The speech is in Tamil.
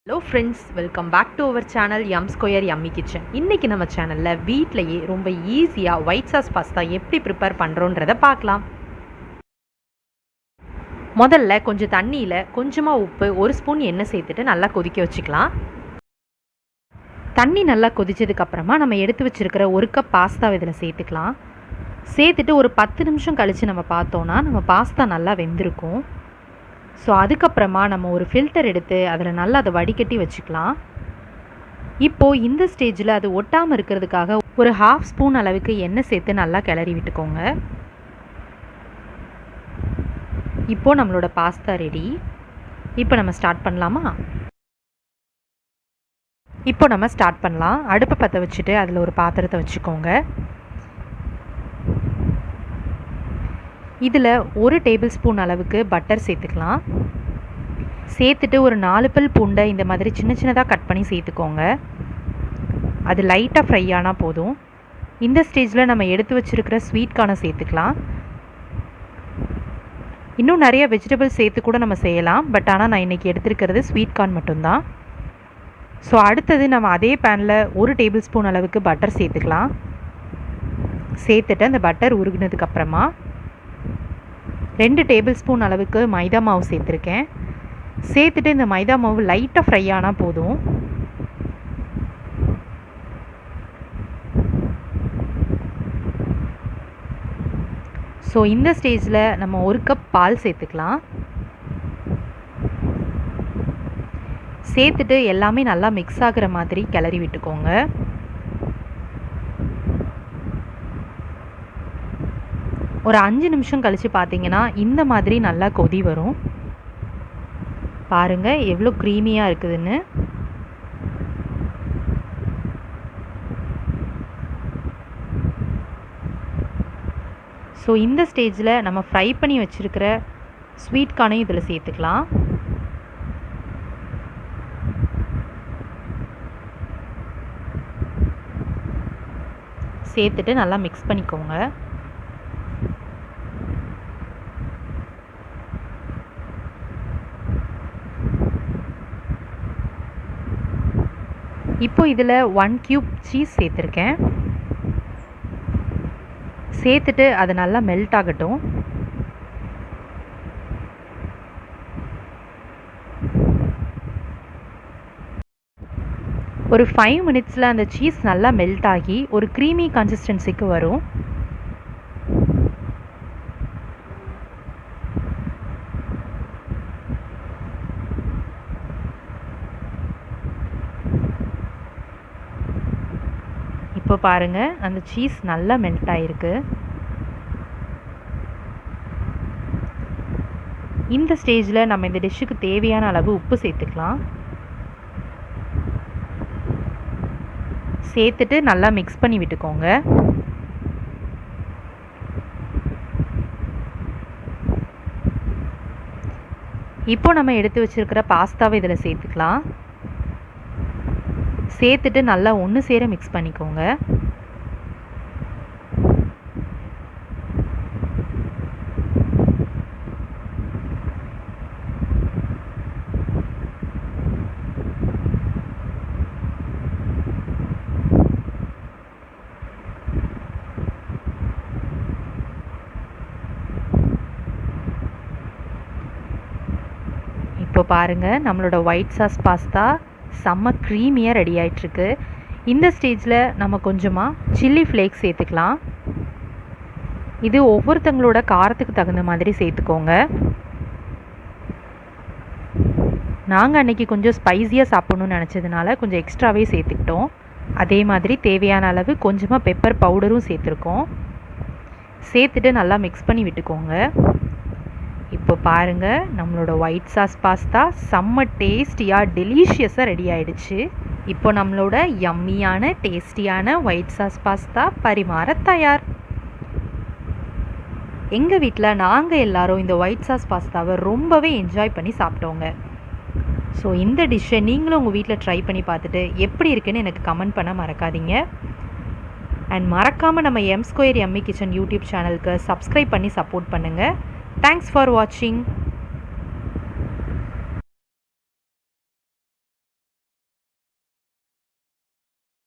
Hello friends, welcome back to our channel M square yummy kitchen. இன்றைக்கி நம்ம சேனலில் வீட்டிலையே ரொம்ப ஈஸியாக ஒயிட் சாஸ் பாஸ்தா எப்படி ப்ரிப்பேர் பண்ணுறோன்றதை பார்க்கலாம். முதல்ல கொஞ்சம் தண்ணியில் கொஞ்சமாக உப்பு, ஒரு ஸ்பூன் எண்ணெய் சேர்த்துட்டு நல்லா கொதிக்க வச்சுக்கலாம். தண்ணி நல்லா கொதிச்சதுக்கப்புறமா நம்ம எடுத்து வச்சுருக்கிற ஒரு கப் பாஸ்தா இதில் சேர்த்துக்கலாம். சேர்த்துட்டு ஒரு 10 நிமிஷம் கழித்து நம்ம பார்த்தோன்னா நம்ம பாஸ்தா நல்லா வெந்திருக்கும். ஸோ அதுக்கப்புறமா நம்ம ஒரு ஃபில்டர் எடுத்து அதில் நல்லா அதை வடிகட்டி வச்சுக்கலாம். இப்போது இந்த ஸ்டேஜில் அது ஒட்டாமல் இருக்கிறதுக்காக ஒரு 1/2 ஸ்பூன் அளவுக்கு எண்ணெய் சேர்த்து நல்லா கிளறி விட்டுக்கோங்க. இப்போது நம்மளோட பாஸ்தா ரெடி. இப்போ நம்ம ஸ்டார்ட் பண்ணலாமா? இப்போ நம்ம ஸ்டார்ட் பண்ணலாம். அடுப்பை பற்ற வச்சுட்டு அதில் ஒரு பாத்திரத்தை வச்சுக்கோங்க. இதில் 1 டேபிள் ஸ்பூன் அளவுக்கு பட்டர் சேர்த்துக்கலாம். சேர்த்துட்டு ஒரு 4 பல் பூண்டை இந்த மாதிரி சின்ன சின்னதாக கட் பண்ணி சேர்த்துக்கோங்க. அது லைட்டாக ஃப்ரை ஆனால் போதும். இந்த ஸ்டேஜில் நம்ம எடுத்து வச்சுருக்கிற ஸ்வீட் கார்னை சேர்த்துக்கலாம். இன்னும் நிறைய வெஜிடபிள்ஸ் சேர்த்து கூட நம்ம செய்யலாம். பட் ஆனால் நான் இன்றைக்கி எடுத்துருக்கிறது ஸ்வீட் கார்ன் மட்டும்தான். ஸோ அடுத்தது நம்ம அதே பேனில் 1 டேபிள் ஸ்பூன் அளவுக்கு பட்டர் சேர்த்துக்கலாம். சேர்த்துட்டு அந்த பட்டர் உருகினதுக்கப்புறமா 2 டேபிள் ஸ்பூன் அளவுக்கு மைதா மாவு சேர்த்துருக்கேன். சேர்த்துட்டு இந்த மைதா மாவு லைட்டாக ஃப்ரை ஆனால் போதும். ஸோ இந்த ஸ்டேஜில் நம்ம 1 கப் பால் சேர்த்துக்கலாம். சேர்த்துட்டு எல்லாமே நல்லா மிக்ஸ் ஆகிற மாதிரி கிளறி விட்டுக்கோங்க. ஒரு 5 நிமிஷம் கழித்து பார்த்தீங்கன்னா இந்த மாதிரி நல்லா கொதி வரும். பாருங்கள் எவ்வளோ க்ரீமியாக இருக்குதுன்னு. ஸோ இந்த ஸ்டேஜில் நம்ம ஃப்ரை பண்ணி வச்சுருக்கிற ஸ்வீட் கார்னையும் இதில் சேர்த்துக்கலாம். சேர்த்துட்டு நல்லா மிக்ஸ் பண்ணிக்கோங்க. இப்போ இதில் 1 கியூப் சீஸ் சேர்த்துருக்கேன். சேர்த்துட்டு அது நல்லா மெல்ட் ஆகட்டும். ஒரு 5 மினிட்ஸில் அந்த சீஸ் நல்லா மெல்ட் ஆகி ஒரு க்ரீமி கன்சிஸ்டன்சிக்கு வரும். இப்போ பாருங்கள் அந்த சீஸ் நல்லா மெல்ட் ஆகிருக்கு. இந்த ஸ்டேஜில் நம்ம இந்த டிஷ்ஷுக்கு தேவையான அளவு உப்பு சேர்த்துக்கலாம். சேர்த்துட்டு நல்லா மிக்ஸ் பண்ணி விட்டுக்கோங்க. இப்போ நம்ம எடுத்து வச்சுருக்கிற பாஸ்தாவை இதில் சேர்த்துக்கலாம். சேர்த்துட்டு நல்லா ஒன்று சேர மிக்ஸ் பண்ணிக்கோங்க. இப்போ பாருங்கள் நம்மளோட ஒயிட் சாஸ் பாஸ்தா செம்ம க்ரீமியாக ரெடி ஆகிட்டுருக்கு. இந்த ஸ்டேஜில் நம்ம கொஞ்சமாக சில்லி ஃப்ளேக்ஸ் சேர்த்துக்கலாம். இது ஒவ்வொருத்தங்களோட காரத்துக்கு தகுந்த மாதிரி சேர்த்துக்கோங்க. நாங்கள் அன்றைக்கி கொஞ்சம் ஸ்பைஸியாக சாப்பிட்ணுன்னு நினச்சதுனால கொஞ்சம் எக்ஸ்ட்ராவே சேர்த்துக்கிட்டோம். அதே மாதிரி தேவையான அளவு கொஞ்சமாக பெப்பர் பவுடரும் சேர்த்துருக்கோம். சேர்த்துட்டு நல்லா மிக்ஸ் பண்ணி விட்டுக்கோங்க. இப்போ பாருங்கள் நம்மளோட ஒயிட் சாஸ் பாஸ்தா செம்ம டேஸ்டியாக டெலிஷியஸாக ரெடி ஆகிடுச்சு. இப்போ நம்மளோட யம்மியான டேஸ்டியான ஒயிட் சாஸ் பாஸ்தா பரிமாற தயார். எங்கள் வீட்டில் நாங்கள் எல்லோரும் இந்த ஒயிட் சாஸ் பாஸ்தாவை ரொம்பவே என்ஜாய் பண்ணி சாப்பிட்டோங்க. ஸோ இந்த டிஷ்ஷை நீங்களும் உங்கள் வீட்டில் ட்ரை பண்ணி பார்த்துட்டு எப்படி இருக்குன்னு எனக்கு கமெண்ட் பண்ண மறக்காதீங்க. அண்ட் மறக்காமல் நம்ம M square yummy kitchen YouTube சேனலுக்கு சப்ஸ்கிரைப் பண்ணி சப்போர்ட் பண்ணுங்கள். Thanks for watching.